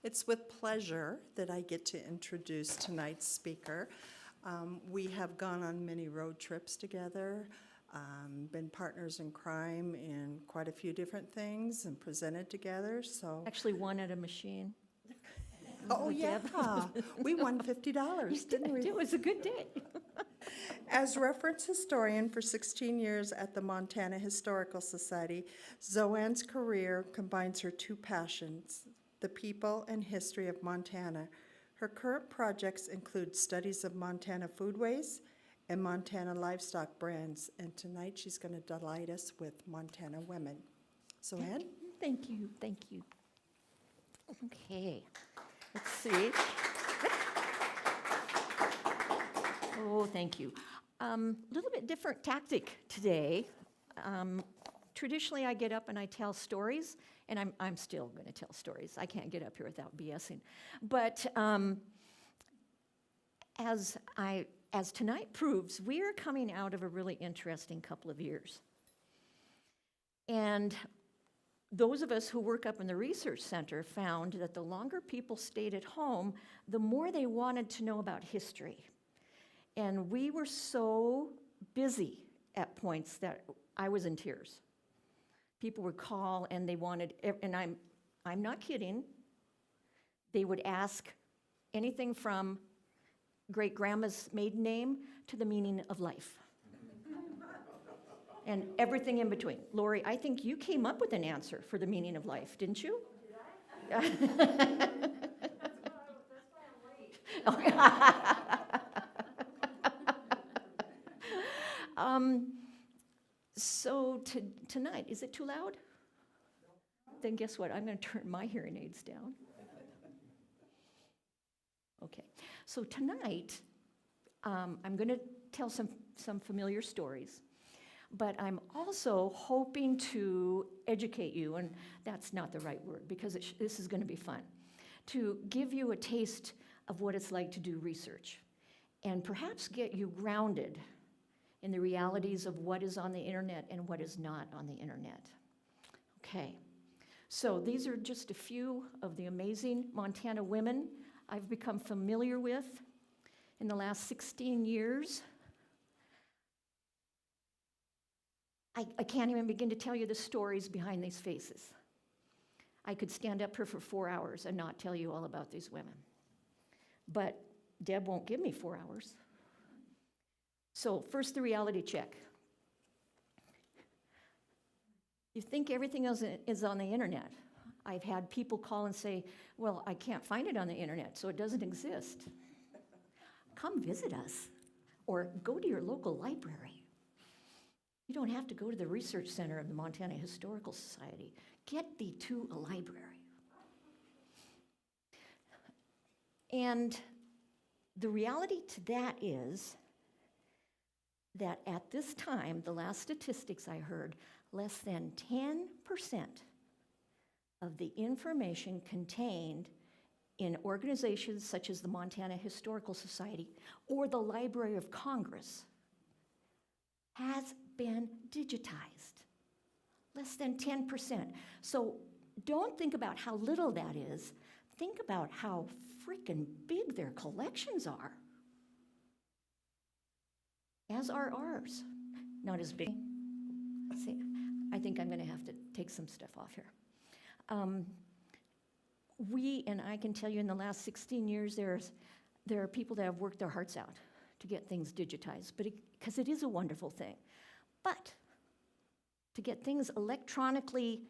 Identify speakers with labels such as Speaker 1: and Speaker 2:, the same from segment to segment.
Speaker 1: It's with pleasure that I get to introduce tonight's speaker. We have gone on many road trips together, been partners in crime in quite a few different things and presented together, so.
Speaker 2: Actually won at a machine.
Speaker 1: Oh,
Speaker 2: with
Speaker 1: yeah,
Speaker 2: Deb.
Speaker 1: we won $50, didn't we?
Speaker 2: It was a good day.
Speaker 1: As reference historian for 16 years at the Montana Historical Society, Zoe Ann's career combines her two passions, the people and history of Montana. Her current projects include studies of Montana foodways and Montana livestock brands, and tonight she's going to delight us with Montana women. Zoe Ann?
Speaker 2: Thank you, thank you. Okay, let's see. Oh, thank you. A little bit different tactic today. Traditionally, I get up and I tell stories, and I'm still going to tell stories. I can't get up here without BSing. But as tonight proves, we are coming out of a really interesting couple of years. And those of us who work up in the research center found that the longer people stayed at home, the more they wanted to know about history. And we were so busy at points that I was in tears. People would call and they wanted, and I'm not kidding, they would ask anything from great-grandma's maiden name to the meaning of life. And everything in between. Lori, I think you came up with an answer for the meaning of life, didn't you? Did I? That's why I'm late. So tonight, is it too loud? Then guess what? I'm going to turn my hearing aids down. Okay. So tonight, I'm going to tell some familiar stories. But I'm also hoping to educate you, and that's not the right word because this is going to be fun, to give you a taste of what it's like to do research and perhaps get you grounded in the realities of what is on the internet and what is not on the internet. Okay, so these are just a few of the amazing Montana women I've become familiar with in the last 16 years. I can't even begin to tell you the stories behind these faces. I could stand up here for 4 hours and not tell you all about these women. But Deb won't give me 4 hours. So first, the reality check. You think everything else is on the internet. I've had people call and say, well, I can't find it on the internet, so it doesn't exist. Come visit us, or go to your local library. You don't have to go to the research center of the Montana Historical Society. Get thee to a library. And the reality to that is that at this time, the last statistics I heard, less than 10% of the information contained in organizations such as the Montana Historical Society or the Library of Congress has been digitized. Less than 10%. So don't think about how little that is. Think about how freaking big their collections are. As are ours. Not as big. See, I think I'm going to have to take some stuff off here. And I can tell you in the last 16 years, there are people that have worked their hearts out to get things digitized, because it is a wonderful thing. But to get things electronically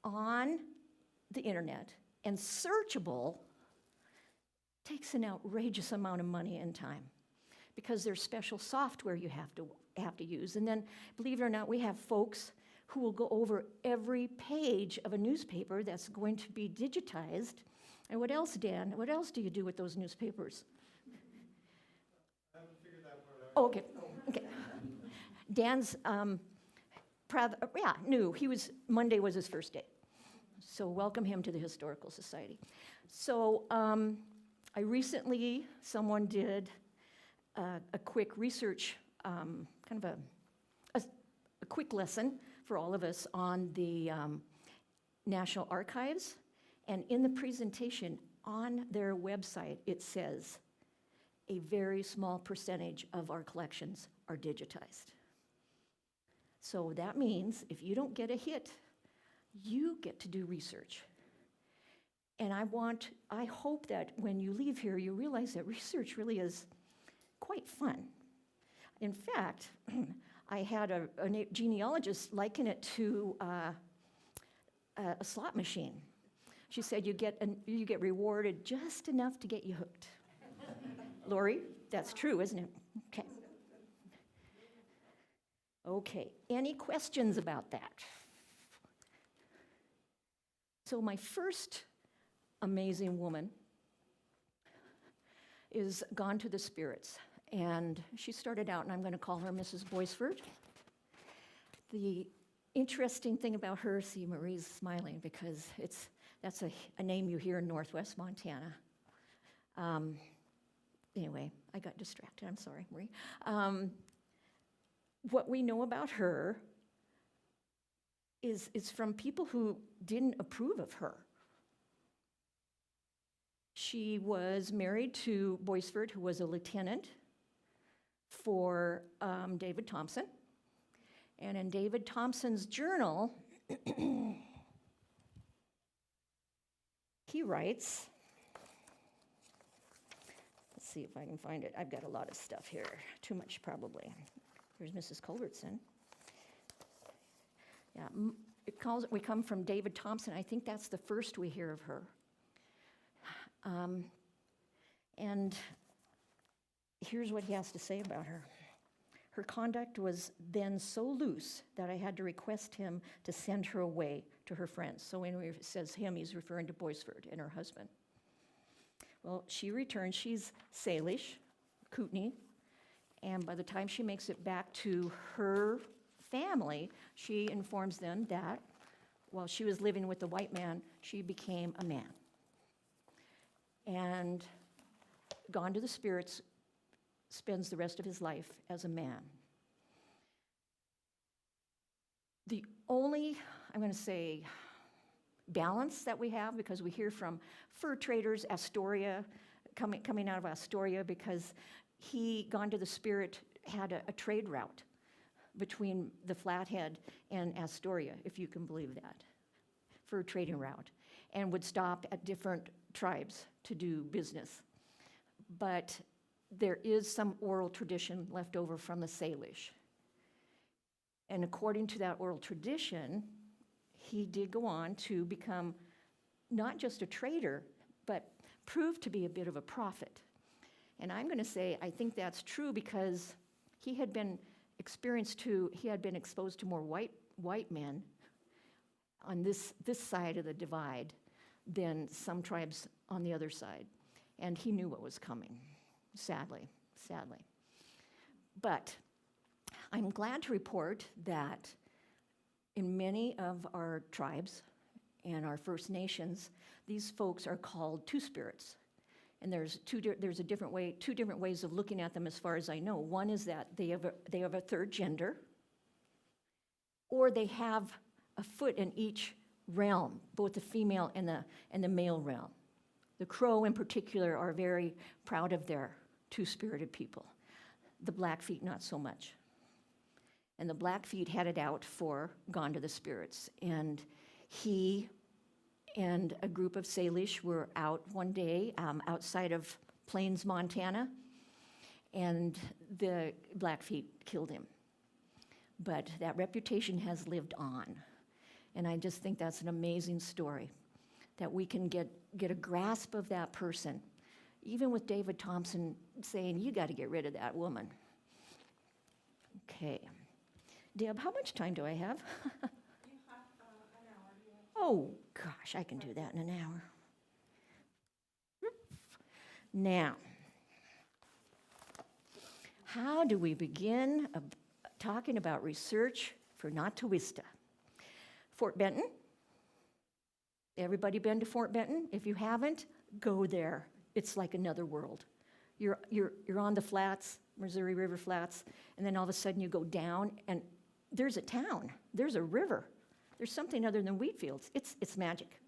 Speaker 2: on the internet and searchable takes an outrageous amount of money and time because there's special software you have to use. And then, believe it or not, we have folks who will go over every page of a newspaper that's going to be digitized. And what else, Dan? What else do you do with those newspapers?
Speaker 3: I haven't figured that part out.
Speaker 2: Oh, okay. Dan's new. Monday was his first day. So welcome him to the Historical Society. So someone did a quick research, kind of a quick lesson for all of us on the National Archives And in the presentation on their website, it says, a very small percentage of our collections are digitized. So that means if you don't get a hit, you get to do research. And I hope that when you leave here, you realize that research really is quite fun. In fact, I had a genealogist liken it to a slot machine. She said you get rewarded just enough to get you hooked. Lori, that's true, isn't it? Okay. Okay, any questions about that? So my first amazing woman is Gone to the Spirits. And she started out, and I'm going to call her Mrs. Boisford. The interesting thing about her, see, Marie's smiling because that's a name you hear in Northwest Montana. Anyway, I got distracted. I'm sorry, Marie. What we know about her is from people who didn't approve of her. She was married to Boisford, who was a lieutenant for David Thompson. And in David Thompson's journal, he writes, let's see if I can find it. I've got a lot of stuff here, too much probably. Here's Mrs. Culbertson. Yeah, we come from David Thompson. I think that's the first we hear of her. And here's what he has to say about her. Her conduct was then so loose that I had to request him to send her away to her friends. So when he says him, he's referring to Boisford and her husband. Well, she returns. She's Salish, Kootenai, and by the time she makes it back to her family, she informs them that while she was living with the white man, she became a man. And Gone to the Spirits spends the rest of his life as a man. The only, I'm going to say, balance that we have, because we hear from fur traders, Astoria, coming out of Astoria, because Gone to the Spirit had a trade route between the Flathead and Astoria, if you can believe that, fur trading route, and would stop at different tribes to do business. But there is some oral tradition left over from the Salish. And according to that oral tradition, he did go on to become not just a trader, but proved to be a bit of a prophet. And I'm going to say I think that's true because he had been exposed to more white men on this side of the divide than some tribes on the other side. And he knew what was coming, sadly. But I'm glad to report that in many of our tribes and our First Nations, these folks are called Two Spirits. And there's two different ways of looking at them as far as I know. One is that they have a third gender, or they have a foot in each realm, both the female and the male realm. The Crow in particular are very proud of their two-spirited people. The Blackfeet, not so much. And the Blackfeet headed out for Gone to the Spirits. And he and a group of Salish were out one day outside of Plains, Montana, and the Blackfeet killed him. But that reputation has lived on. And I just think that's an amazing story, that we can get a grasp of that person, even with David Thompson saying, you got to get rid of that woman. Okay. Deb, how much time do I have?
Speaker 1: You have an hour.
Speaker 2: Oh, gosh, I can do that in an hour. Now, how do we begin talking about research for Natawista? Fort Benton. Everybody been to Fort Benton? If you haven't, go there. It's like another world. You're on the flats, Missouri River flats, and then all of a sudden you go down and there's a town, there's a river, there's something other than wheat fields. It's magic.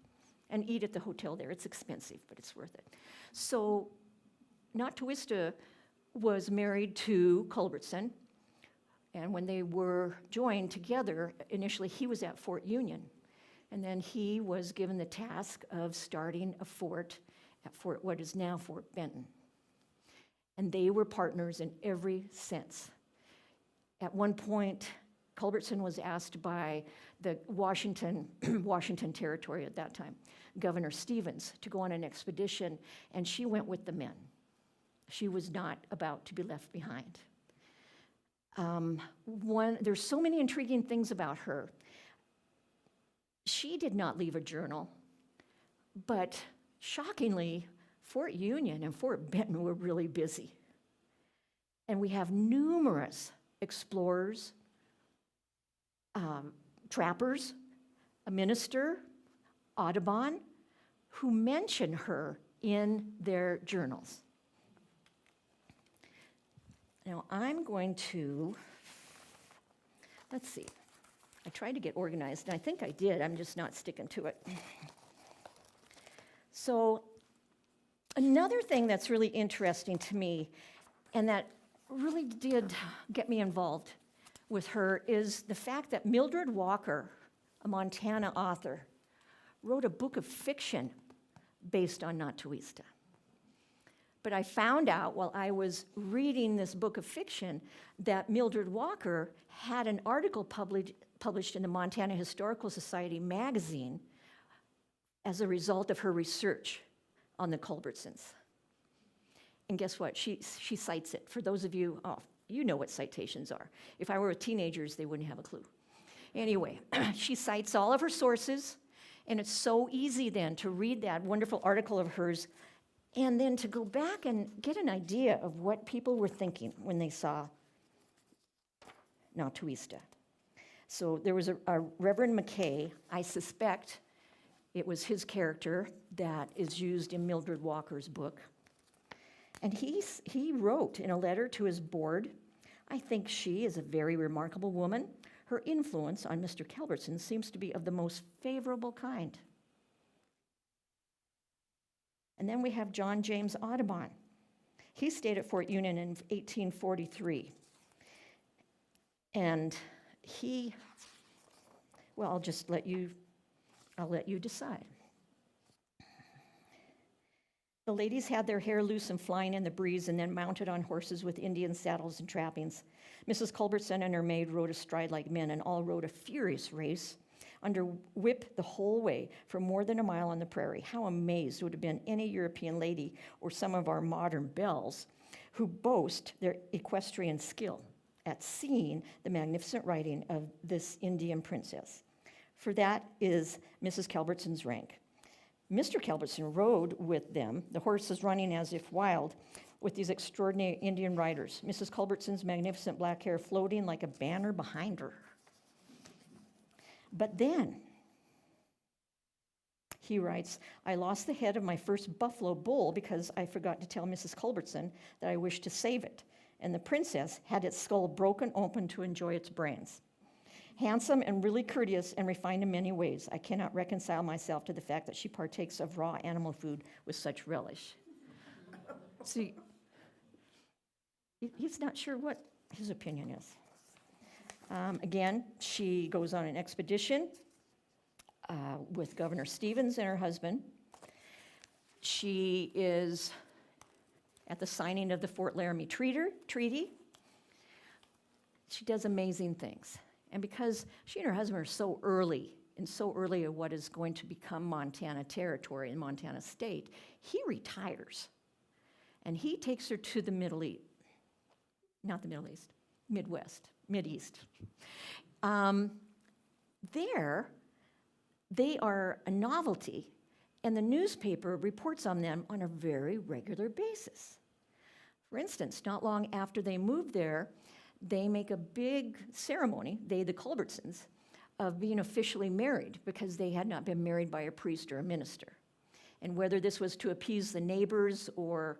Speaker 2: and eat at the hotel there. It's expensive, but it's worth it. So Natawista was married to Culbertson, and when they were joined together, initially he was at Fort Union, and then he was given the task of starting a fort at what is now Fort Benton. And they were partners in every sense. At one point, Culbertson was asked by the Washington Territory at that time, Governor Stevens, to go on an expedition, and she went with the men. She was not about to be left behind. There's so many intriguing things about her. She did not leave a journal, but shockingly, Fort Union and Fort Benton were really busy. And we have numerous explorers, trappers, a minister, Audubon, who mention her in their journals. Now I'm going to, let's see, I tried to get organized, and I think I did, I'm just not sticking to it. So another thing that's really interesting to me, and that really did get me involved with her, is the fact that Mildred Walker, a Montana author, wrote a book of fiction based on Natawista. But I found out while I was reading this book of fiction that Mildred Walker had an article published in the Montana Historical Society magazine as a result of her research on the Culbertsons. And guess what? She cites it. For those of you, you know what citations are. If I were with teenagers, they wouldn't have a clue. Anyway, she cites all of her sources, and it's so easy then to read that wonderful article of hers and then to go back and get an idea of what people were thinking when they saw Natawista. So there was a Reverend McKay. I suspect it was his character that is used in Mildred Walker's book. And he wrote in a letter to his board, "I think she is a very remarkable woman. Her influence on Mr. Culbertson seems to be of the most favorable kind." And then we have John James Audubon. He stayed at Fort Union in 1843. And I'll let you decide. The ladies had their hair loose and flying in the breeze and then mounted on horses with Indian saddles and trappings. Mrs. Culbertson and her maid rode astride like men and all rode a furious race under whip the whole way for more than a mile on the prairie. How amazed would have been any European lady or some of our modern belles who boast their equestrian skill at seeing the magnificent riding of this Indian princess. For that is Mrs. Culbertson's rank. Mr. Culbertson rode with them, the horses running as if wild, with these extraordinary Indian riders. Mrs. Culbertson's magnificent black hair floating like a banner behind her. But then, he writes, "I lost the head of my first buffalo bull because I forgot to tell Mrs. Culbertson that I wished to save it, and the princess had its skull broken open to enjoy its brains. Handsome and really courteous and refined in many ways, I cannot reconcile myself to the fact that she partakes of raw animal food with such relish." See, he's not sure what his opinion is. Again, she goes on an expedition with Governor Stevens and her husband. She is at the signing of the Fort Laramie Treaty. She does amazing things. And because she and her husband are so early of what is going to become Montana Territory and Montana State, he retires. And he takes her to the Mideast. There, they are a novelty, and the newspaper reports on them on a very regular basis. For instance, not long after they moved there, they make a big ceremony, the Culbertsons, of being officially married because they had not been married by a priest or a minister. And whether this was to appease the neighbors or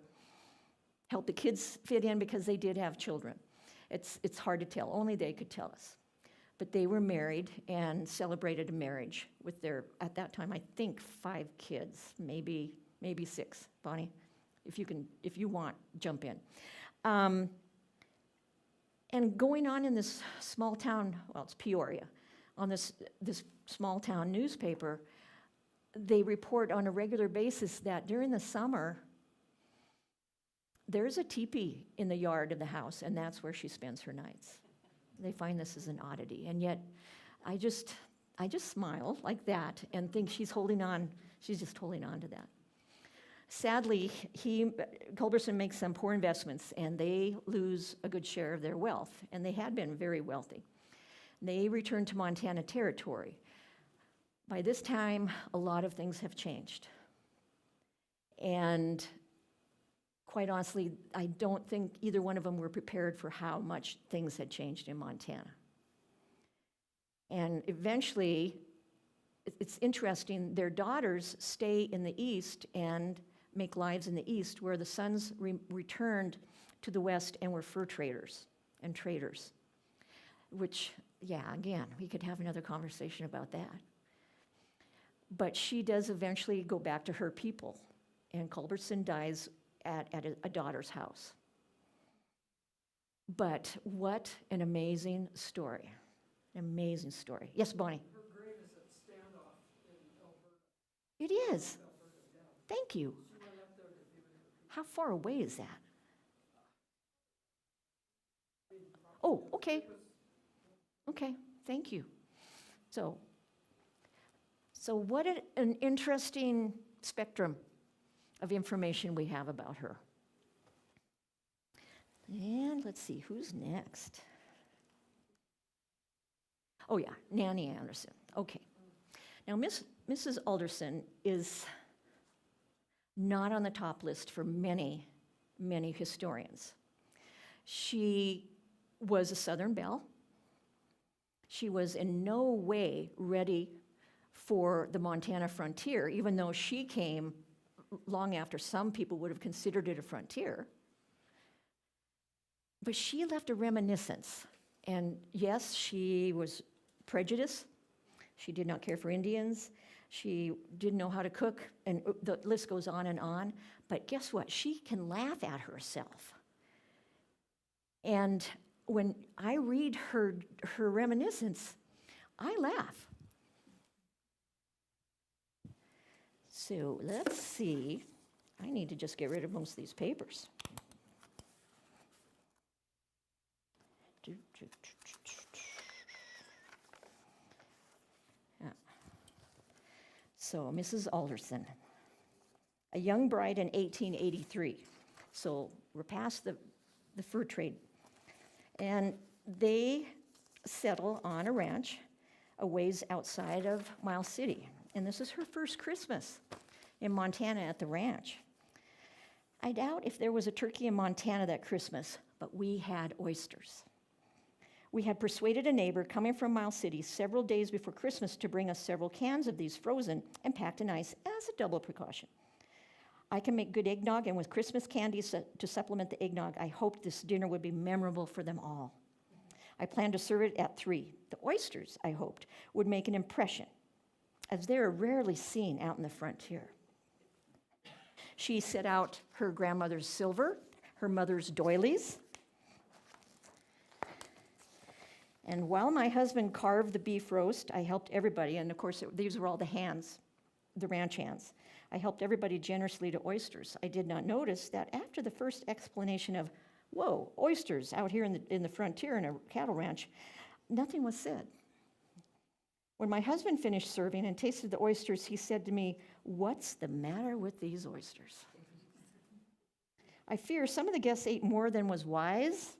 Speaker 2: help the kids fit in because they did have children, it's hard to tell. Only they could tell us. But they were married and celebrated a marriage with their, at that time, I think 5 kids, maybe 6. Bonnie, if you want, jump in. And going on in this small town, well, it's Peoria, on this small town newspaper, they report on a regular basis that during the summer, there's a teepee in the yard of the house, and that's where she spends her nights. They find this as an oddity, and yet I just smile like that and think she's just holding on to that. Sadly, Culberson makes some poor investments, and they lose a good share of their wealth, and they had been very wealthy. They return to Montana Territory. By this time, a lot of things have changed. And quite honestly, I don't think either one of them were prepared for how much things had changed in Montana. And eventually, it's interesting, their daughters stay in the East and make lives in the East, where the sons returned to the West and were fur traders and traders, which, yeah, again, we could have another conversation about that. But she does eventually go back to her people, and Culberson dies at a daughter's house. But what an amazing story. An amazing story. Yes, Bonnie?
Speaker 3: Her grave is at Standoff in Alberta.
Speaker 2: It is.
Speaker 3: Alberta, yeah.
Speaker 2: Thank you.
Speaker 3: She went up there to be with her people.
Speaker 2: How far away is that? Oh, okay. Okay, thank you. So what an interesting spectrum of information we have about her. And let's see, who's next? Oh yeah, Nanny Anderson. Okay. Now, Mrs. Alderson is not on the top list for many, many historians. She was a Southern belle. She was in no way ready for the Montana frontier, even though she came long after some people would have considered it a frontier. But she left a reminiscence. And yes, she was prejudiced. She did not care for Indians. She didn't know how to cook, and the list goes on and on. But guess what? She can laugh at herself. And when I read her reminiscence, I laugh. So let's see. I need to just get rid of most of these papers. So, Mrs. Alderson, a young bride in 1883. So we're past the fur trade. And they settle on a ranch a ways outside of Miles City. And this is her first Christmas in Montana at the ranch. I doubt if there was a turkey in Montana that Christmas, but we had oysters. We had persuaded a neighbor coming from Miles City several days before Christmas to bring us several cans of these frozen and packed in ice as a double precaution. I can make good eggnog, and with Christmas candies to supplement the eggnog, I hoped this dinner would be memorable for them all. I planned to serve it at 3. The oysters, I hoped, would make an impression, as they are rarely seen out in the frontier. She set out her grandmother's silver, her mother's doilies, and while my husband carved the beef roast, I helped everybody, and of course these were all the hands, the ranch hands. I helped everybody generously to oysters. I did not notice that after the first explanation of, whoa, oysters out here in the frontier in a cattle ranch, nothing was said. When my husband finished serving and tasted the oysters, he said to me, "What's the matter with these oysters?" I fear some of the guests ate more than was wise,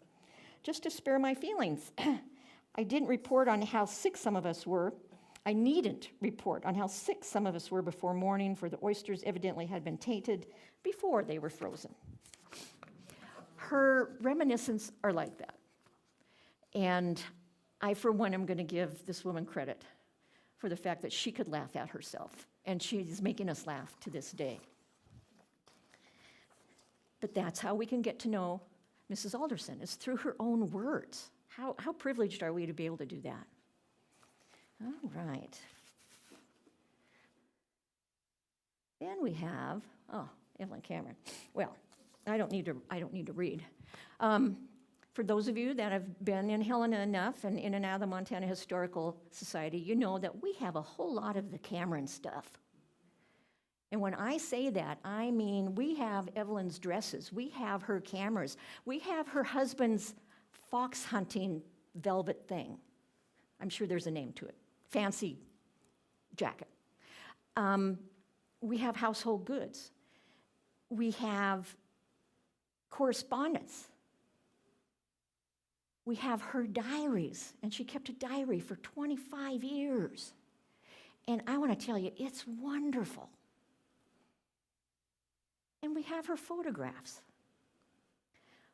Speaker 2: just to spare my feelings. I didn't report on how sick some of us were. I needn't report on how sick some of us were before morning, for the oysters evidently had been tainted before they were frozen. Her reminiscences are like that. And I, for one, am going to give this woman credit for the fact that she could laugh at herself. And she's making us laugh to this day. But that's how we can get to know Mrs. Alderson, is through her own words. How privileged are we to be able to do that? All right. Then we have, Evelyn Cameron. Well, I don't need to read. For those of you that have been in Helena enough and in and out of the Montana Historical Society, you know that we have a whole lot of the Cameron stuff. And when I say that, I mean we have Evelyn's dresses, we have her cameras, we have her husband's fox hunting velvet thing. I'm sure there's a name to it. Fancy jacket. We have household goods. We have correspondence. We have her diaries, and she kept a diary for 25 years. And I want to tell you, it's wonderful. And we have her photographs.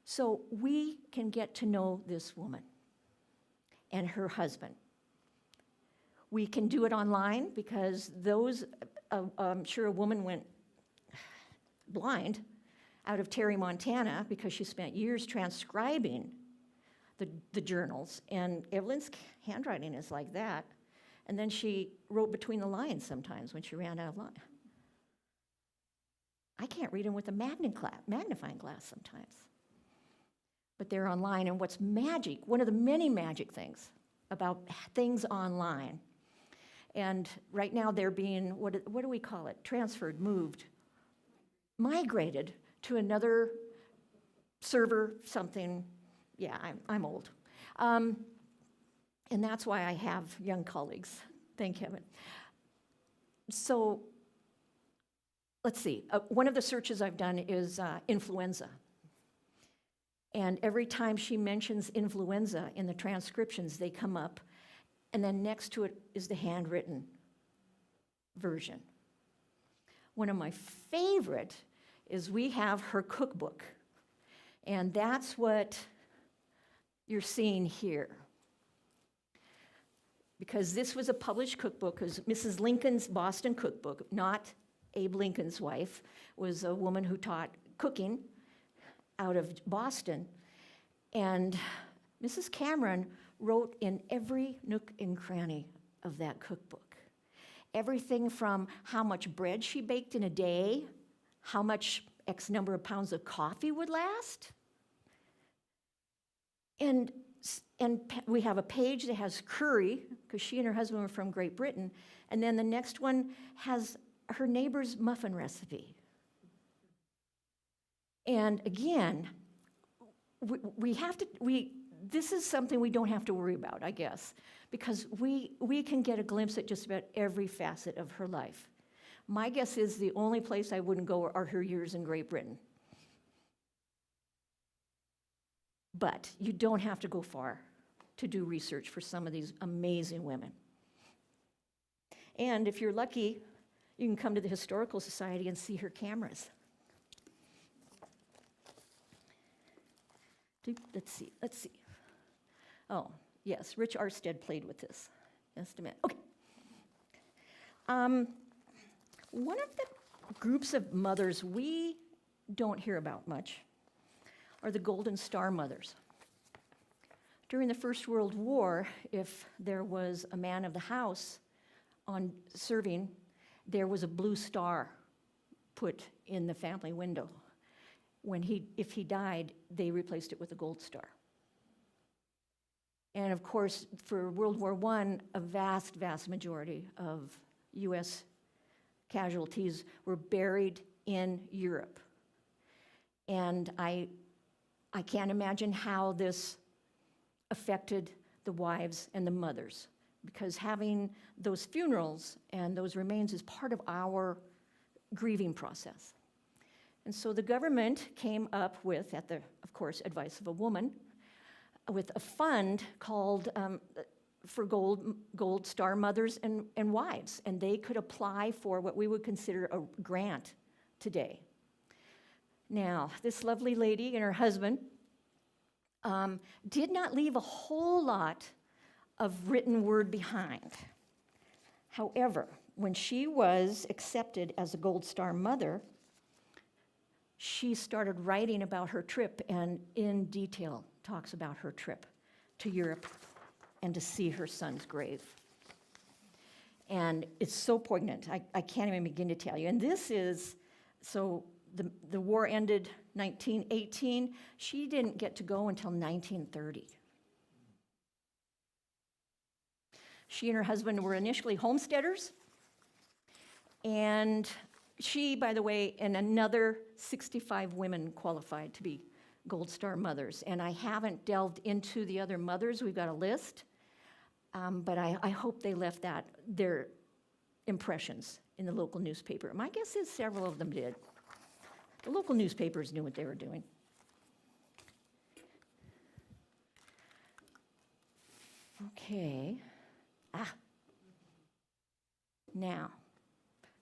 Speaker 2: So we can get to know this woman and her husband. We can do it online because I'm sure a woman went blind out of Terry, Montana, because she spent years transcribing the journals. And Evelyn's handwriting is like that. And then she wrote between the lines sometimes when she ran out of line. I can't read them with a magnifying glass sometimes. But they're online, and what's magic, one of the many magic things about things online, and right now they're being, what do we call it? Transferred, moved, migrated to another server, something. Yeah, I'm old. And that's why I have young colleagues, thank heaven. So let's see, one of the searches I've done is influenza. And every time she mentions influenza in the transcriptions, they come up, and then next to it is the handwritten version. One of my favorite is we have her cookbook, and that's what you're seeing here. Because this was a published cookbook, because Mrs. Lincoln's Boston cookbook, not Abe Lincoln's wife, was a woman who taught cooking out of Boston. And Mrs. Cameron wrote in every nook and cranny of that cookbook. Everything from how much bread she baked in a day, how much X number of pounds of coffee would last. And we have a page that has curry, because she and her husband were from Great Britain. And then the next one has her neighbor's muffin recipe. And again, this is something we don't have to worry about, I guess, because we can get a glimpse at just about every facet of her life. My guess is the only place I wouldn't go are her years in Great Britain. But you don't have to go far to do research for some of these amazing women. And if you're lucky, you can come to the Historical Society and see her cameras. Let's see. Oh, yes, Rich Arstead played with this. Just a minute. Okay. One of the groups of mothers we don't hear about much are the Golden Star mothers. During the First World War, if there was a man of the house on serving, there was a blue star put in the family window. If he died, they replaced it with a gold star. And of course, for World War I, a vast, vast majority of US casualties were buried in Europe. And I can't imagine how this affected the wives and the mothers, because having those funerals and those remains is part of our grieving process. And so the government came up with, at the, of course, advice of a woman, with a fund called for Gold Star mothers and wives, and they could apply for what we would consider a grant today. Now, this lovely lady and her husband did not leave a whole lot of written word behind. However, when she was accepted as a Gold Star mother, she started writing about her trip and in detail talks about her trip to Europe and to see her son's grave. And it's so poignant, I can't even begin to tell you. And this is, so the war ended 1918. She didn't get to go until 1930. She and her husband were initially homesteaders. And she, by the way, and another 65 women qualified to be Gold Star mothers. And I haven't delved into the other mothers. We've got a list. But I hope they left their impressions in the local newspaper. My guess is several of them did. The local newspapers knew what they were doing. Okay. Now,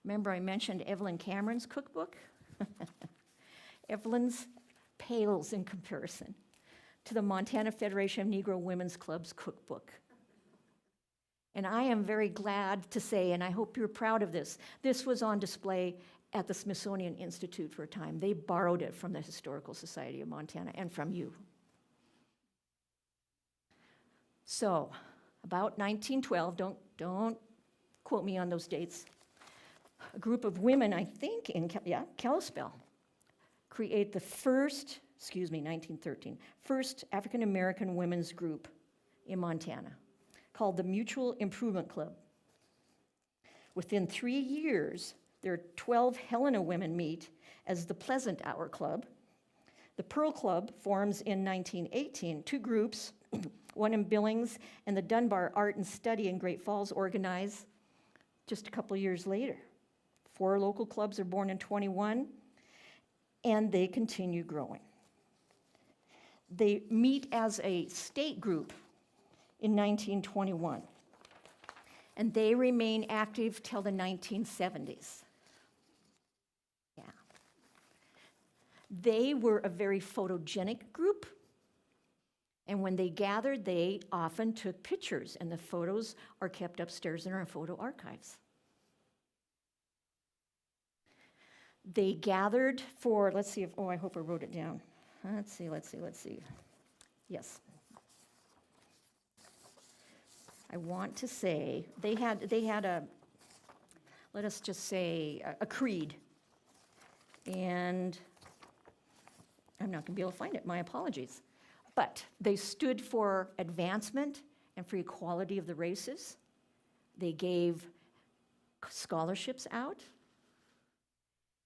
Speaker 2: remember I mentioned Evelyn Cameron's cookbook? Evelyn's pales in comparison to the Montana Federation of Negro Women's Club's cookbook. And I am very glad to say, and I hope you're proud of this was on display at the Smithsonian Institute for a time. They borrowed it from the Historical Society of Montana and from you. So, about 1912, don't quote me on those dates, a group of women, I think, in Kalispell, create the first, 1913, first African-American women's group in Montana, called the Mutual Improvement Club. Within 3 years, their 12 Helena women meet as the Pleasant Hour Club. The Pearl Club forms in 1918, 2 groups, one in Billings and the Dunbar Art and Study in Great Falls organize just a couple years later. 4 local clubs are born in 21, and they continue growing. They meet as a state group in 1921, and they remain active till the 1970s. Yeah. They were a very photogenic group, and when they gathered, they often took pictures, and the photos are kept upstairs in our photo archives. They gathered for, let's see if, I hope I wrote it down. Let's see. Yes. I want to say, they had a, let us just say, a creed. And I'm not gonna be able to find it, my apologies. But they stood for advancement and for equality of the races. They gave scholarships out.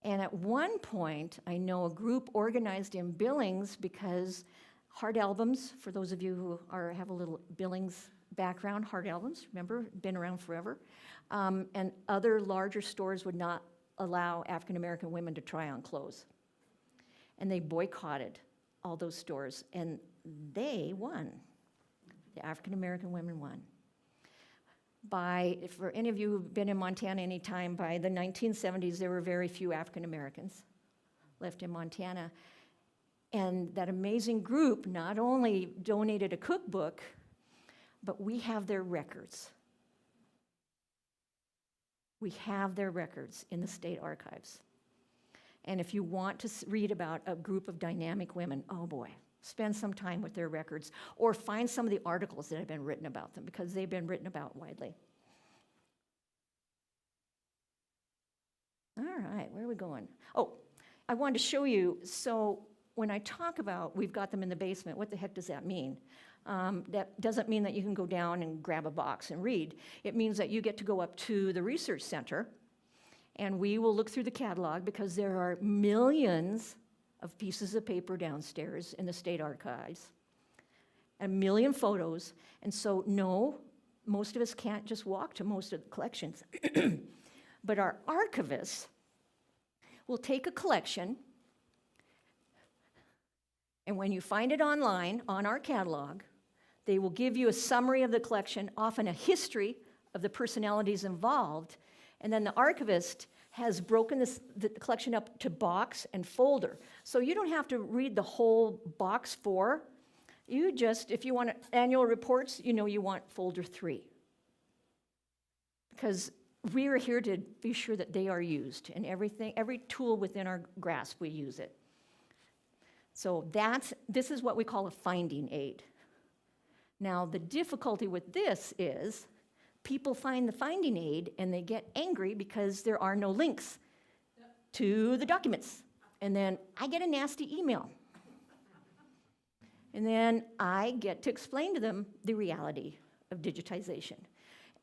Speaker 2: And at one point, I know a group organized in Billings because Hard Albums, for those of you who have a little Billings background, Hard Albums, remember, been around forever, and other larger stores would not allow African American women to try on clothes. And they boycotted all those stores, and they won. The African American women won. For any of you who've been in Montana any time, by the 1970s, there were very few African Americans left in Montana. And that amazing group not only donated a cookbook, but we have their records. We have their records in the state archives. And if you want to read about a group of dynamic women, oh boy, spend some time with their records, or find some of the articles that have been written about them, because they've been written about widely. All right, where are we going? Oh, I wanted to show you, so when I talk about we've got them in the basement, what the heck does that mean? That doesn't mean that you can go down and grab a box and read. It means that you get to go up to the research center, and we will look through the catalog, because there are millions of pieces of paper downstairs in the state archives, 1 million photos, and so no, most of us can't just walk to most of the collections. But our archivists will take a collection, and when you find it online on our catalog, they will give you a summary of the collection, often a history of the personalities involved, and then the archivist has broken the collection up to box and folder. So you don't have to read the whole box 4. You just, if you want annual reports, you know you want folder 3. Because we are here to be sure that they are used, and every tool within our grasp, we use it. So this is what we call a finding aid. Now, the difficulty with this is people find the finding aid and they get angry because there are no links to the documents. And then I get a nasty email. And then I get to explain to them the reality of digitization.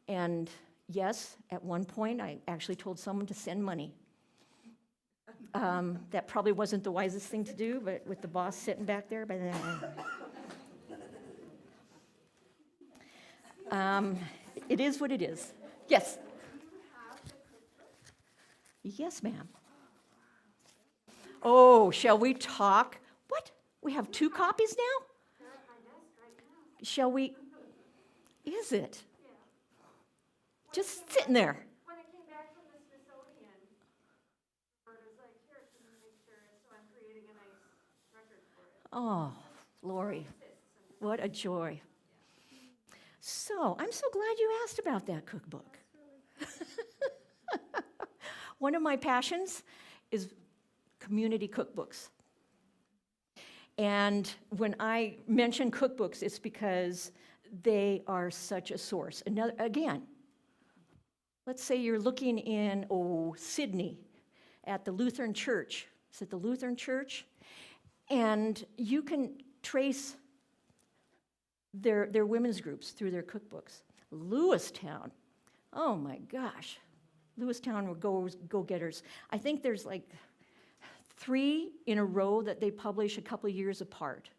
Speaker 2: And yes, at one point, I actually told someone to send money. That probably wasn't the wisest thing to do, but with the boss sitting back there, but it is what it is. Yes? Yes, ma'am. Oh, shall we talk? What? We have 2 copies now? Shall we? Is it? Just sitting there.
Speaker 4: When it came back from the Smithsonian, Roberta's like, here, can you make sure? So I'm creating a nice record for it.
Speaker 2: Oh, Lori, what a joy. So, I'm so glad you asked about that cookbook. One of my passions is community cookbooks. And when I mention cookbooks, it's because they are such a source. Again, let's say you're looking in, Sydney at the Lutheran Church. Is it the Lutheran Church? And you can trace their women's groups through their cookbooks. Lewistown, oh my gosh. Lewistown were go-getters. I think there's like 3 in a row that they publish a couple of years apart.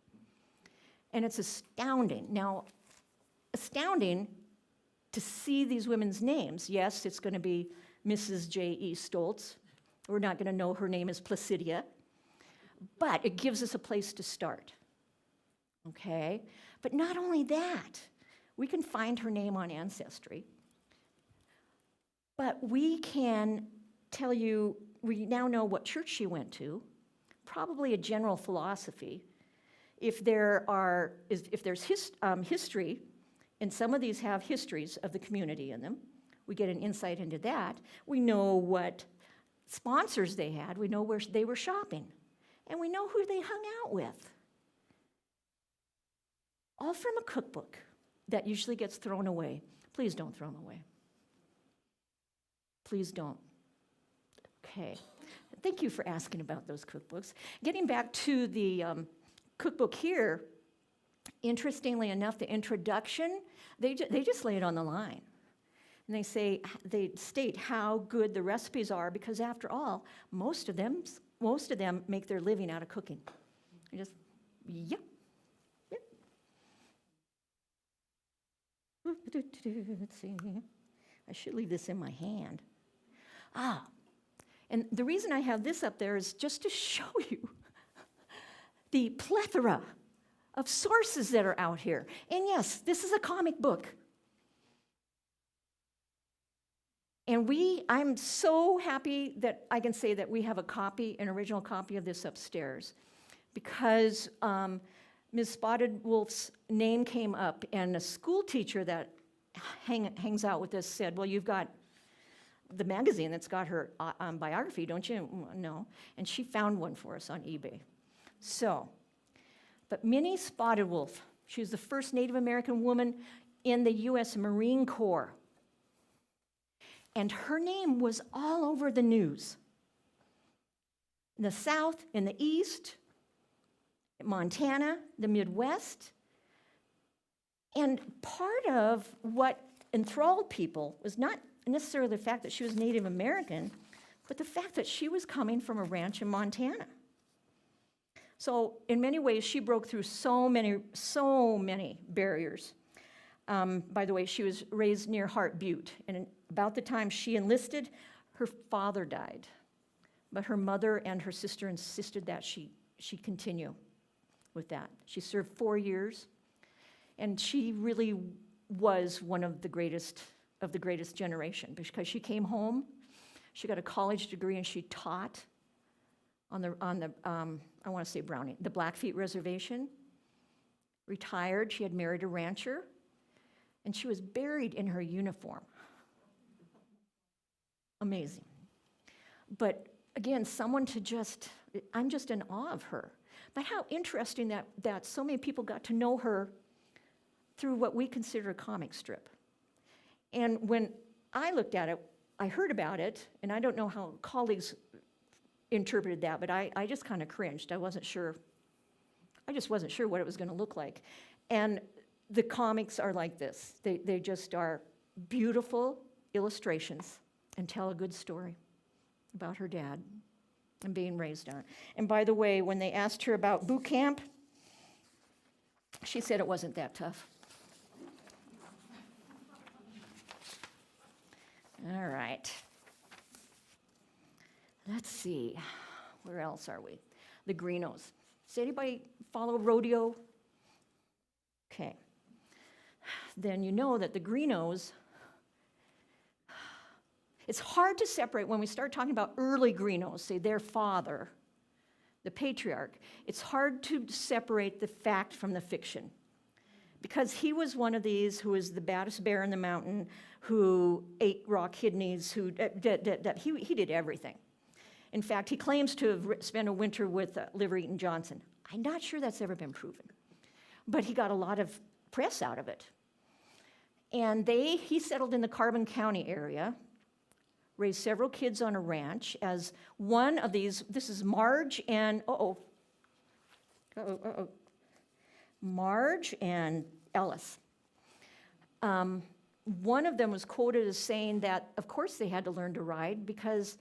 Speaker 2: And it's astounding. Now, astounding to see these women's names. Yes, it's going to be Mrs. J.E. Stoltz. We're not going to know her name is Placidia. But it gives us a place to start. Okay? But not only that, we can find her name on Ancestry. But we can tell you, we now know what church she went to, probably a general philosophy. If there's history, and some of these have histories of the community in them, we get an insight into that. We know what sponsors they had. We know where they were shopping. And we know who they hung out with. All from a cookbook that usually gets thrown away. Please don't throw them away. Please don't. Okay. Thank you for asking about those cookbooks. Getting back to the cookbook here, interestingly enough, the introduction, they just lay it on the line. And they state how good the recipes are, because after all, most of them make their living out of cooking. They just, yep. Let's see. I should leave this in my hand. And the reason I have this up there is just to show you the plethora of sources that are out here. And yes, this is a comic book. And I'm so happy that I can say that we have an original copy of this upstairs, because Ms. Spotted Wolf's name came up, and a school teacher that hangs out with us said, well, you've got the magazine that's got her biography, don't you? No. And she found one for us on eBay. But Minnie Spotted Wolf, she was the first Native American woman in the U.S. Marine Corps. And her name was all over the news. In the South, in the East, Montana, the Midwest. And part of what enthralled people was not necessarily the fact that she was Native American, but the fact that she was coming from a ranch in Montana. So in many ways, she broke through so many barriers. By the way, she was raised near Hart Butte, and about the time she enlisted, her father died. But her mother and her sister insisted that she continue with that. She served 4 years, and she really was one of the greatest generation, because she came home, she got a college degree, and she taught on the I want to say Browning, the Blackfeet Reservation. Retired, she had married a rancher, and she was buried in her uniform. Amazing. But again, I'm just in awe of her. But how interesting that so many people got to know her through what we consider a comic strip. And when I looked at it, I heard about it, and I don't know how colleagues interpreted that, but I just kind of cringed. I wasn't sure. I just wasn't sure what it was going to look like. And the comics are like this. They just are beautiful illustrations and tell a good story about her dad and being raised on. And by the way, when they asked her about boot camp, she said it wasn't that tough. All right. Let's see. Where else are we? The Greenos. Does anybody follow Rodeo? Okay. Then you know that the Greenos, it's hard to separate when we start talking about early Greenos, say their father, the patriarch. It's hard to separate the fact from the fiction. Because he was one of these who was the baddest bear in the mountain, who ate raw kidneys, he did everything. In fact, he claims to have spent a winter with Liver-Eating Johnson. I'm not sure that's ever been proven. But he got a lot of press out of it. And he settled in the Carbon County area, raised several kids on a ranch as one of these. This is Marge and, Marge and Ellis. One of them was quoted as saying that, of course, they had to learn to ride because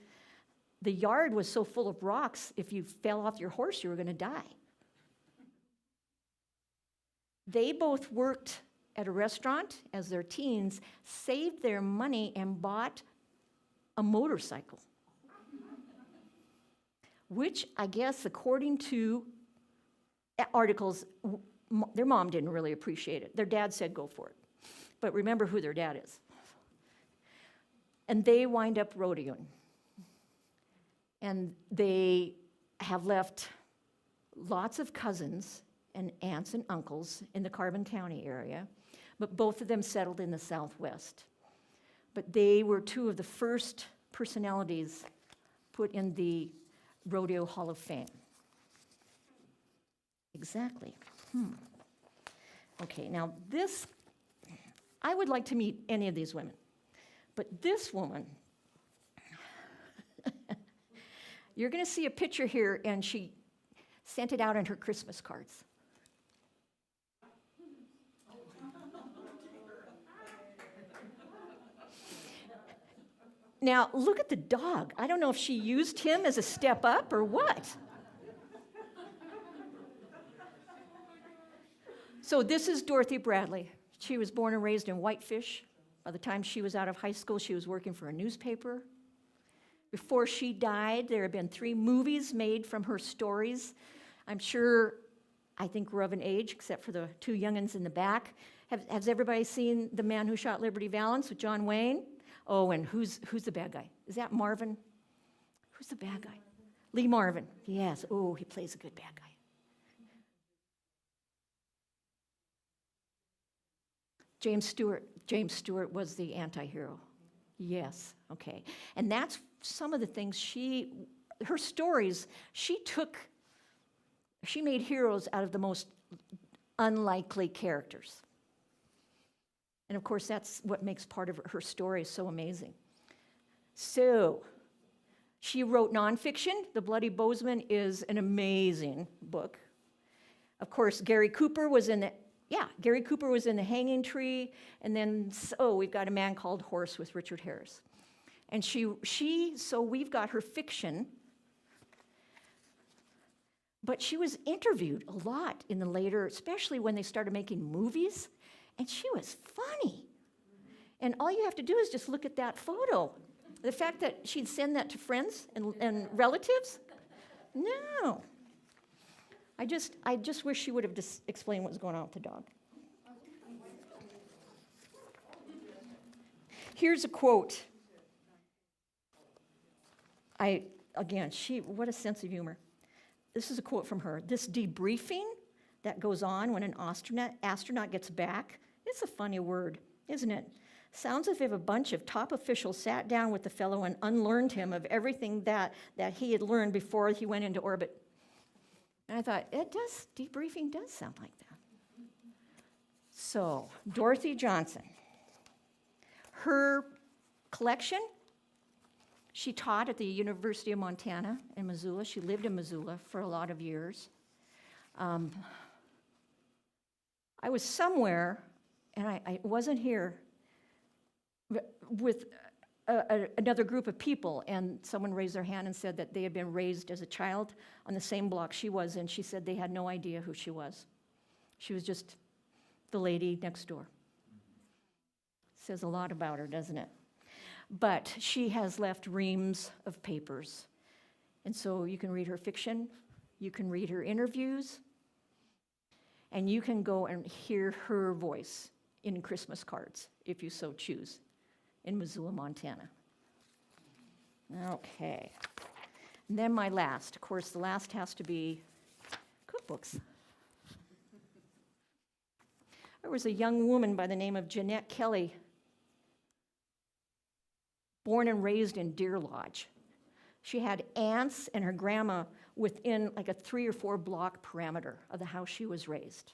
Speaker 2: the yard was so full of rocks, if you fell off your horse, you were going to die. They both worked at a restaurant as their teens, saved their money, and bought a motorcycle, which I guess, according to articles, their mom didn't really appreciate it. Their dad said, go for it. But remember who their dad is. And they wind up rodeoing. And they have left lots of cousins and aunts and uncles in the Carbon County area, but both of them settled in the Southwest. But they were two of the first personalities put in the Rodeo Hall of Fame. Exactly. Okay, now this, I would like to meet any of these women, but this woman, you're going to see a picture here, and she sent it out on her Christmas cards. Now, look at the dog. I don't know if she used him as a step up or what. So this is Dorothy Bradley. She was born and raised in Whitefish. By the time she was out of high school, she was working for a newspaper. Before she died, there have been 3 movies made from her stories. I'm sure, I think we're of an age, except for the 2 young'uns in the back. Has everybody seen The Man Who Shot Liberty Valance with John Wayne? Oh, and who's the bad guy? Is that Marvin? Who's the bad guy? Lee Marvin. Yes. Oh, he plays a good bad guy. James Stewart was the anti-hero. Yes, okay. And that's some of the things her stories, she made heroes out of the most unlikely characters. And of course, that's what makes part of her story so amazing. So, she wrote nonfiction. The Bloody Bozeman is an amazing book. Of course, Gary Cooper was in the Hanging Tree, and then, we've got A Man Called Horse with Richard Harris. And so we've got her fiction, but she was interviewed a lot in the later, especially when they started making movies, and she was funny. And all you have to do is just look at that photo. The fact that she'd send that to friends and relatives, no. I just wish she would have just explained what was going on with the dog. Here's a quote. What a sense of humor. This is a quote from her. This debriefing that goes on when an astronaut gets back, it's a funny word, isn't it? Sounds as if a bunch of top officials sat down with the fellow and unlearned him of everything that he had learned before he went into orbit. And I thought, debriefing does sound like that. So, Dorothy Johnson. her collection, she taught at the University of Montana in Missoula. She lived in Missoula for a lot of years. I was somewhere, and I wasn't here, with another group of people, and someone raised their hand and said that they had been raised as a child on the same block she was in. She said they had no idea who she was. She was just the lady next door. Says a lot about her, doesn't it? But she has left reams of papers. And so you can read her fiction, you can read her interviews, and you can go and hear her voice in Christmas cards, if you so choose, in Missoula, Montana. Okay. And then my last, of course, the last has to be cookbooks. There was a young woman by the name of Jeanette Kelly, born and raised in Deer Lodge. She had aunts and her grandma within like a 3 or 4 block perimeter of the house she was raised.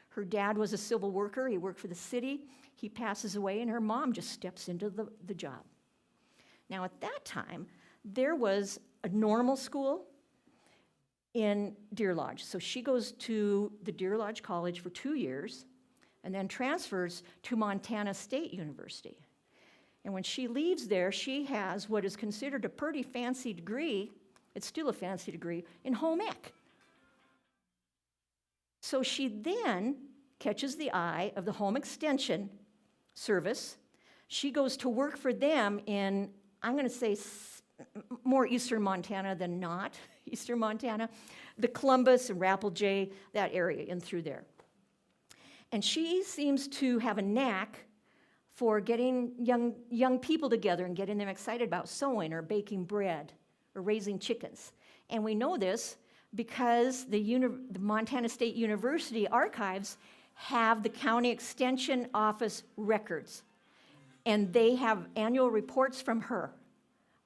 Speaker 2: Her dad was a civil worker. He worked for the city. He passes away, and her mom just steps into the job. Now, at that time, there was a normal school in Deer Lodge. So she goes to the Deer Lodge College for 2 years and then transfers to Montana State University. And when she leaves there, she has what is considered a pretty fancy degree, it's still a fancy degree, in home ec. So she then catches the eye of the home extension service. She goes to work for them in, I'm going to say more eastern Montana than not eastern Montana, the Columbus and Rapelje, that area in through there. And she seems to have a knack for getting young people together and getting them excited about sewing or baking bread or raising chickens. And we know this because the Montana State University archives have the county extension office records. And they have annual reports from her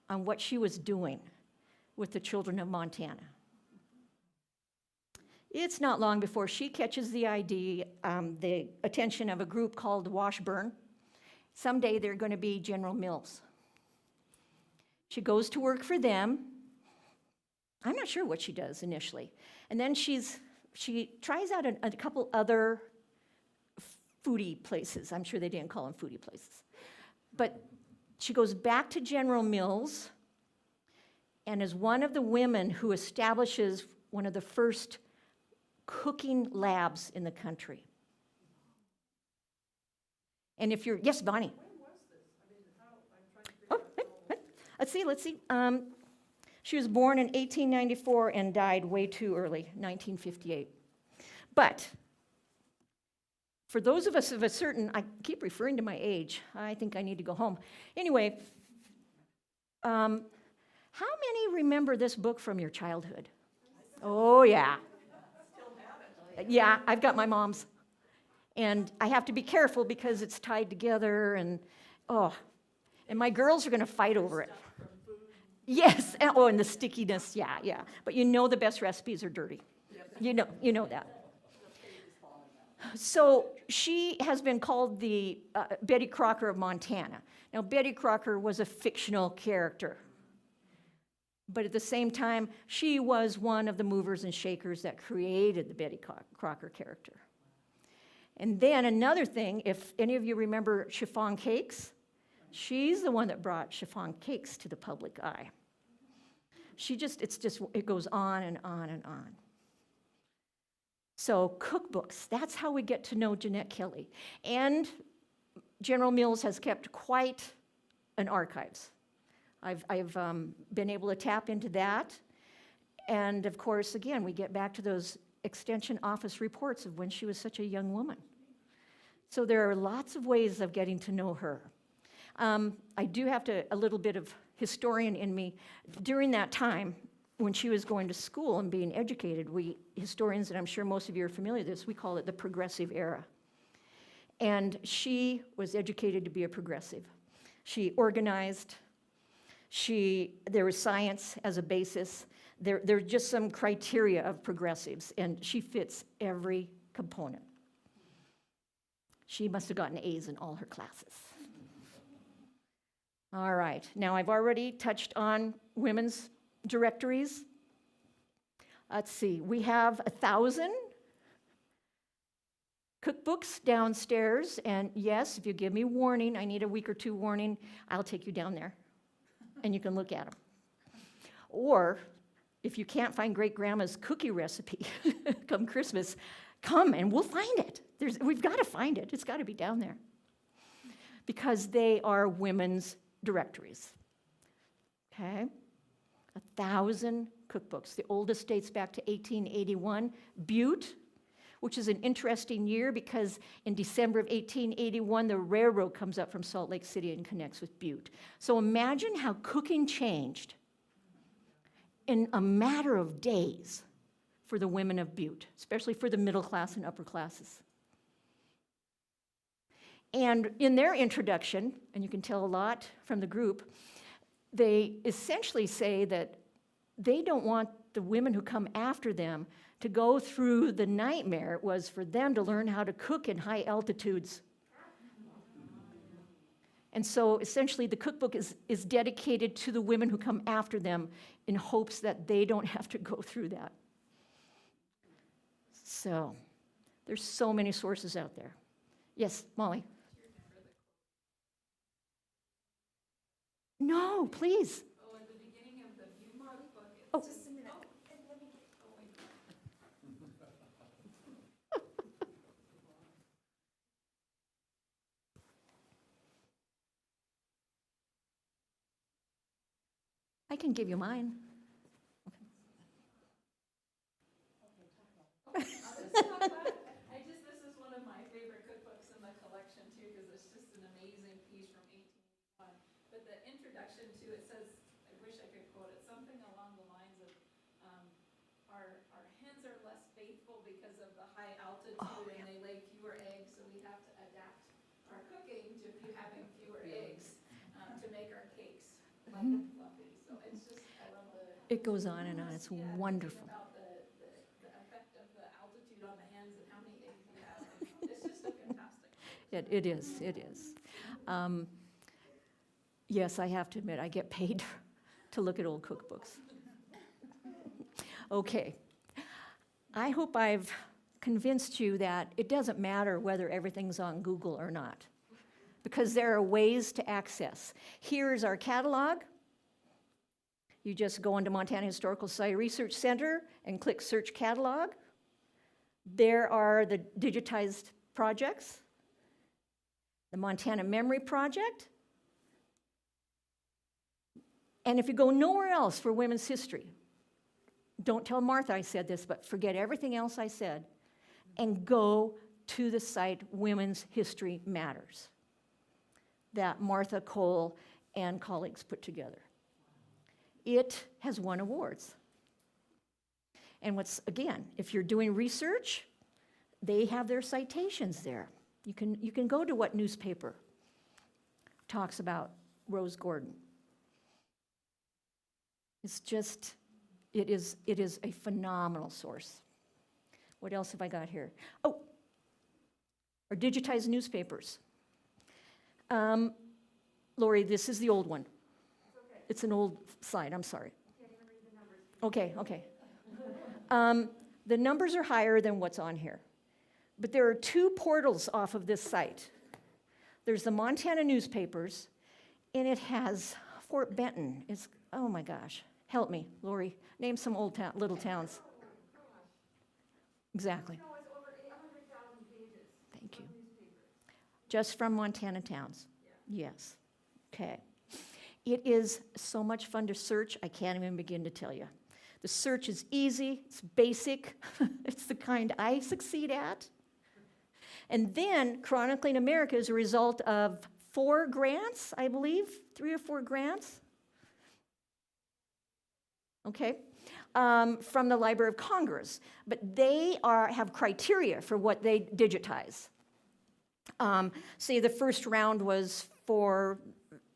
Speaker 2: on what she was doing with the children of Montana. It's not long before she catches the attention of a group called Washburn. Someday they're going to be General Mills. She goes to work for them. I'm not sure what she does initially. And then she tries out a couple other foodie places. I'm sure they didn't call them foodie places. But she goes back to General Mills and is one of the women who establishes one of the first cooking labs in the country. And if you're, yes, Bonnie.
Speaker 3: When was this? I mean, how, I'm trying to figure out.
Speaker 2: Let's see. She was born in 1894 and died way too early, 1958. But for those of us of a certain, I keep referring to my age. I think I need to go home. Anyway, how many remember this book from your childhood? Oh, yeah. Yeah, I've got my mom's. And I have to be careful because it's tied together and my girls are going to fight over it. Yes, and the stickiness, yeah. But you know the best recipes are dirty. You know that. So she has been called the Betty Crocker of Montana. Now, Betty Crocker was a fictional character. But at the same time, she was one of the movers and shakers that created the Betty Crocker character. And then another thing, if any of you remember chiffon cakes, she's the one that brought chiffon cakes to the public eye. It goes on and on and on. So cookbooks, that's how we get to know Jeanette Kelly. And General Mills has kept quite an archives. I've been able to tap into that. And of course, again, we get back to those extension office reports of when she was such a young woman. So there are lots of ways of getting to know her. I do have a little bit of historian in me. During that time, when she was going to school and being educated, we historians, and I'm sure most of you are familiar with this, we call it the progressive era. And she was educated to be a progressive. She organized. There was science as a basis. There are just some criteria of progressives, and she fits every component. She must have gotten A's in all her classes. All right, now I've already touched on women's directories. Let's see, we have 1,000 cookbooks downstairs, and yes, if you give me warning, I need a week or two warning, I'll take you down there, and you can look at them. Or, if you can't find great grandma's cookie recipe come Christmas, come and we'll find it. We've got to find it. It's got to be down there. Because they are women's directories. Okay? 1,000 cookbooks. The oldest dates back to 1881. Butte, which is an interesting year because in December of 1881, the railroad comes up from Salt Lake City and connects with Butte. So imagine how cooking changed in a matter of days for the women of Butte, especially for the middle class and upper classes. And in their introduction, and you can tell a lot from the group, they essentially say that they don't want the women who come after them to go through the nightmare it was for them to learn how to cook in high altitudes. And so essentially the cookbook is dedicated to the women who come after them in hopes that they don't have to go through that. So there's so many sources out there. Yes, Molly? No, please.
Speaker 3: Oh, at the beginning of the Butte book, it's
Speaker 2: Oh.
Speaker 3: just a minute.
Speaker 2: I can give you mine.
Speaker 3: This is one of my favorite cookbooks in the collection too, because it's just an amazing piece from 1881. But the introduction to it says, I wish I could quote it, something along the lines of, our hens are less faithful because of the high altitude and they lay fewer eggs, so we have to adapt our cooking to having fewer eggs to make our cakes light and fluffy. So it's just, I love the.
Speaker 2: It goes on and on. It's wonderful.
Speaker 3: About the effect of the altitude on the hens and how many eggs you have. It's just a fantastic.
Speaker 2: It is, it is. Yes, I have to admit, I get paid to look at old cookbooks. Okay. I hope I've convinced you that it doesn't matter whether everything's on Google or not, because there are ways to access. Here's our catalog. You just go into Montana Historical Society Research Center and click Search Catalog. There are the digitized projects, the Montana Memory Project. And if you go nowhere else for women's history, don't tell Martha I said this, but forget everything else I said, and go to the site Women's History Matters that Martha Cole and colleagues put together. It has won awards. And again, if you're doing research, they have their citations there. You can go to what newspaper talks about Rose Gordon. It's just, it is a phenomenal source. What else have I got here? Oh, our digitized newspapers. Lori, this is the old one. It's an old slide, I'm sorry. Okay. The numbers are higher than what's on here. But there are two portals off of this site. There's the Montana newspapers, and it has Fort Benton. Oh my gosh. Help me, Lori. Name some little towns. Exactly.
Speaker 4: No, it's over 800,000 pages.
Speaker 2: Thank you.
Speaker 4: of newspapers.
Speaker 2: Just from Montana towns? Yes. Okay. It is so much fun to search, I can't even begin to tell you. The search is easy, it's basic, it's the kind I succeed at. And then Chronicling America is a result of 4 grants, I believe, 3 or 4 grants. Okay, from the Library of Congress. But they have criteria for what they digitize. Say the first round was for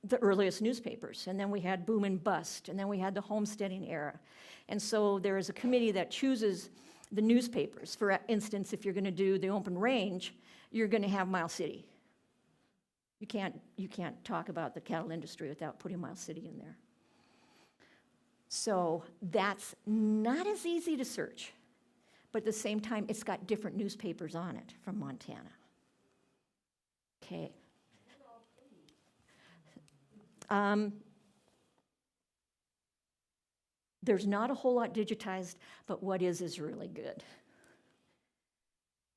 Speaker 2: the earliest newspapers, and then we had boom and bust, and then we had the homesteading era. And so there is a committee that chooses the newspapers. For instance, if you're going to do the open range, you're going to have Miles City. You can't talk about the cattle industry without putting Miles City in there. So that's not as easy to search, but at the same time, it's got different newspapers on it from Montana. Okay. There's not a whole lot digitized, but what is really good.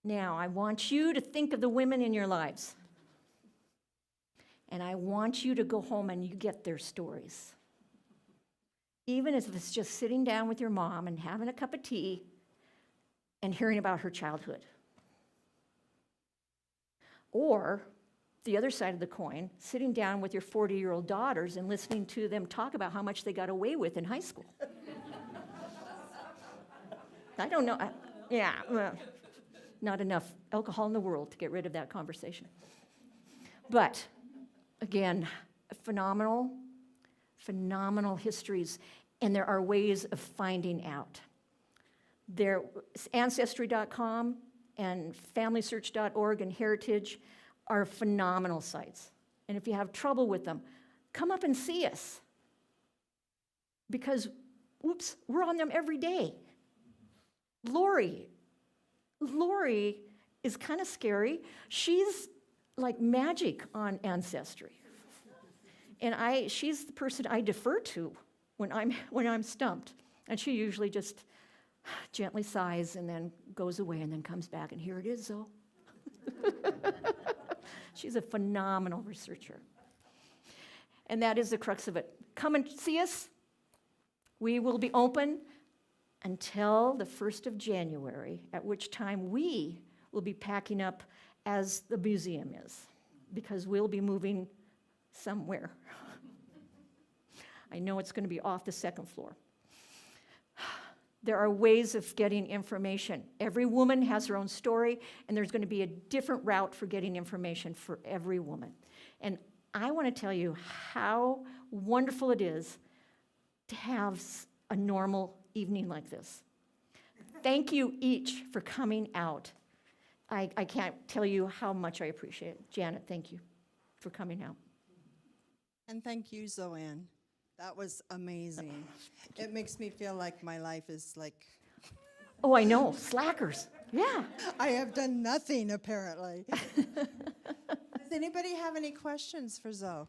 Speaker 2: Now, I want you to think of the women in your lives. And I want you to go home and you get their stories. Even if it's just sitting down with your mom and having a cup of tea and hearing about her childhood. Or, the other side of the coin, sitting down with your 40-year-old daughters and listening to them talk about how much they got away with in high school. I don't know. Well, not enough alcohol in the world to get rid of that conversation. But, again, phenomenal histories, and there are ways of finding out. There, Ancestry.com and FamilySearch.org and Heritage are phenomenal sites. And if you have trouble with them, come up and see us. Because, we're on them every day. Lori is kind of scary. She's like magic on Ancestry. And she's the person I defer to when I'm stumped. And she usually just gently sighs and then goes away and then comes back, and here it is, Zoe. She's a phenomenal researcher. And that is the crux of it. Come and see us. We will be open until the 1st of January, at which time we will be packing up as the museum is, because we'll be moving somewhere. I know it's going to be off the 2nd floor. There are ways of getting information. Every woman has her own story, and there's going to be a different route for getting information for every woman. And I want to tell you how wonderful it is to have a normal evening like this. Thank you each for coming out. I can't tell you how much I appreciate it. Janet, thank you for coming out.
Speaker 1: And thank you, Zoe Ann. That was amazing. It makes me feel like my life is like...
Speaker 2: Oh, I know, slackers, yeah.
Speaker 1: I have done nothing, apparently. Does anybody have any questions for Zoe?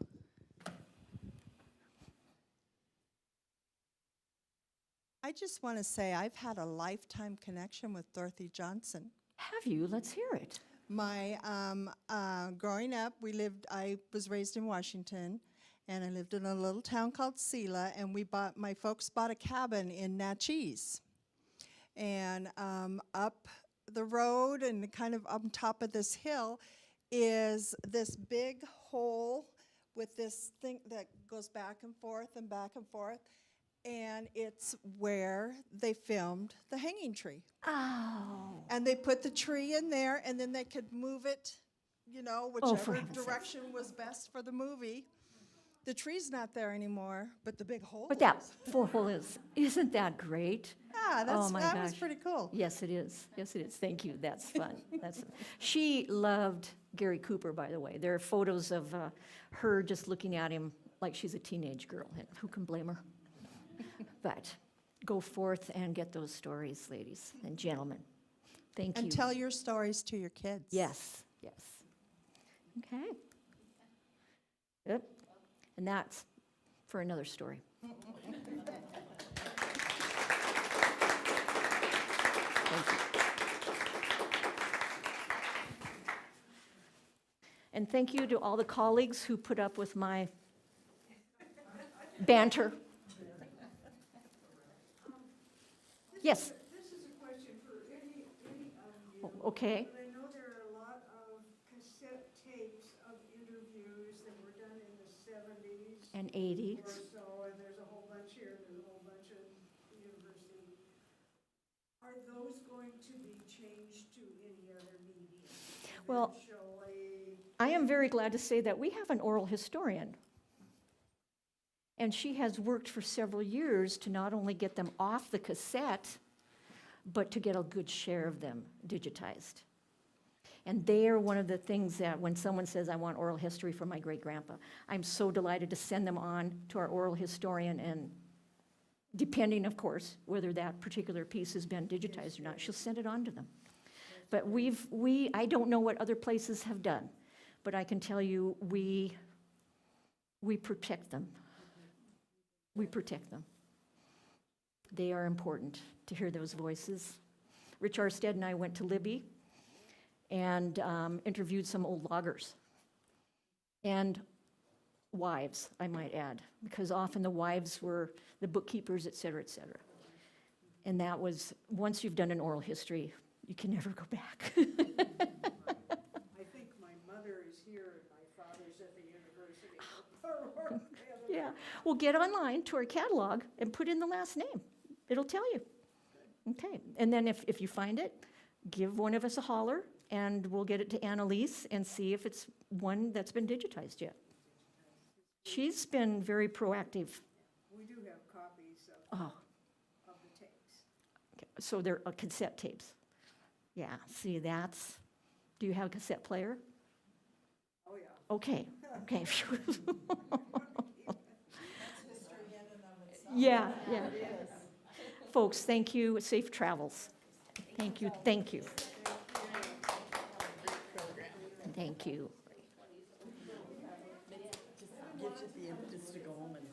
Speaker 1: I just want to say I've had a lifetime connection with Dorothy Johnson.
Speaker 2: Have you? Let's hear it.
Speaker 1: My growing up, I was raised in Washington, and I lived in a little town called Selah, and my folks bought a cabin in Natchez. And up the road and kind of on top of this hill is this big hole with this thing that goes back and forth and back and forth. And it's where they filmed The Hanging Tree.
Speaker 2: Oh.
Speaker 1: And they put the tree in there, and then they could move it, whichever direction was best for the movie. The tree's not there anymore, but the big hole
Speaker 2: But that hole is. Isn't that great?
Speaker 1: Yeah, that was pretty cool.
Speaker 2: Yes, it is. Yes, it is. Thank you. That's fun. She loved Gary Cooper, by the way. There are photos of her just looking at him like she's a teenage girl. And who can blame her? But go forth and get those stories, ladies and gentlemen. Thank you.
Speaker 1: And tell your stories to your kids.
Speaker 2: Yes, yes. Okay. Yep. And that's for another story. Thank you. And thank you to all the colleagues who put up with my banter. Yes.
Speaker 5: This is a question for any of you.
Speaker 2: Okay.
Speaker 5: But I know there are a lot of cassette tapes of interviews that were done in the 70s
Speaker 2: And
Speaker 5: or
Speaker 2: 80s.
Speaker 5: so, and there's a whole bunch here, there's a whole bunch at the university. Are those going to be changed to any other medium?
Speaker 2: Well,
Speaker 5: Eventually?
Speaker 2: I am very glad to say that we have an oral historian. And she has worked for several years to not only get them off the cassette, but to get a good share of them digitized. And they are one of the things that when someone says, I want oral history from my great-grandpa, I'm so delighted to send them on to our oral historian, and depending, of course, whether that particular piece has been digitized or not, she'll send it on to them. But I don't know what other places have done, but I can tell you, we protect them. We protect them. They are important to hear those voices. Rich Arstead and I went to Libby and interviewed some old loggers and wives, I might add, because often the wives were the bookkeepers, et cetera, et cetera. And that was, once you've done an oral history, you can never go back.
Speaker 5: I think my mother is here and my father's at the university.
Speaker 2: Yeah, well, get online to our catalog and put in the last name. It'll tell you. Okay, and then if you find it, give one of us a holler, and we'll get it to Annalise and see if it's one that's been digitized yet. She's been very proactive.
Speaker 5: We do have copies
Speaker 2: Oh,
Speaker 5: of the tapes.
Speaker 2: okay, so they're cassette tapes. Yeah, see, do you have a cassette player?
Speaker 5: Oh, yeah.
Speaker 2: Okay, okay.
Speaker 1: That's history in and of itself.
Speaker 2: Yeah, yeah. Folks, thank you. Safe travels. Thank you, thank you. Thank you.
Speaker 6: Gives you the impetus to go home and